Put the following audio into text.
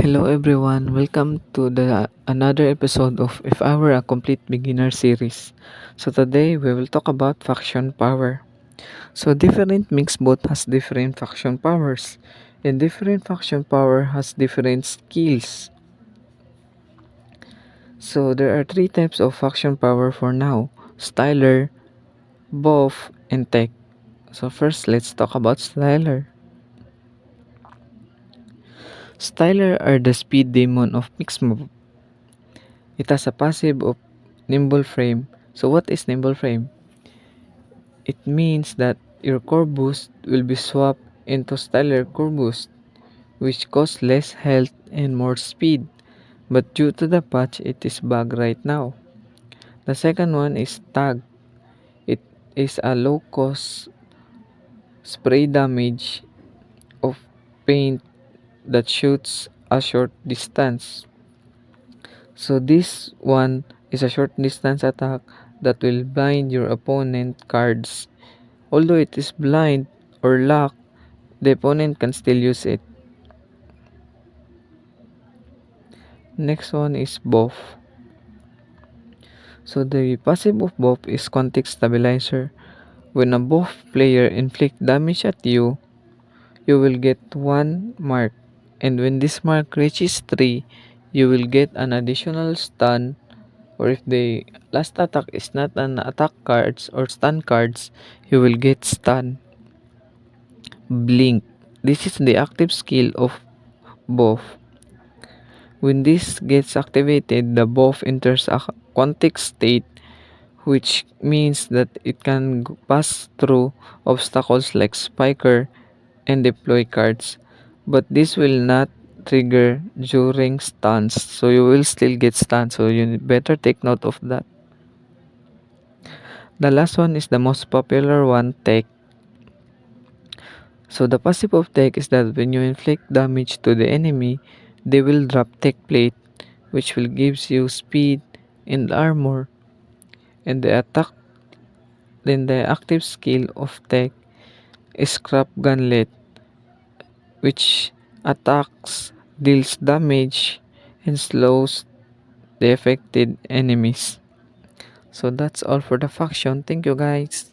Hello everyone, welcome to the another episode of If I Were a Complete Beginner series. So today we will talk about faction power. So different mixed bot has different faction powers, and different faction power has different skills. So there are three types of faction power for now: Styler, Buff, and Tech. So first let's talk about Styler. Styler are the speed demon of mixed mob. It has a passive of nimble frame. So what is nimble frame? It means that your core boost will be swapped into stellar core boost, which costs less health and more speed. But due to the patch, it is bug right now. The second one is tag. It is a low cost spray damage of paint that shoots a short distance. So this one is a short distance attack that will blind your opponent cards. Although it is blind or locked, the opponent can still use it. Next one is buff. So the passive of buff is context stabilizer. When a buff player inflict damage at you, you will get 1 mark. And when this mark reaches 3, you will get an additional stun, or if the last attack is not an attack cards or stun cards, you will get stun. Blink. This is the active skill of buff. When this gets activated, the buff enters a context state, which means that it can pass through obstacles like Spiker and deploy cards. But this will not trigger during stuns, so you will still get stunned, so you better take note of that. The last one is the most popular one, Tech. So the passive of Tech is that when you inflict damage to the enemy, they will drop Tech Plate, which will gives you speed and armor. And the active skill of Tech is Scrap Gunlet, which attacks, deals damage, and slows the affected enemies. So that's all for the faction. Thank you guys.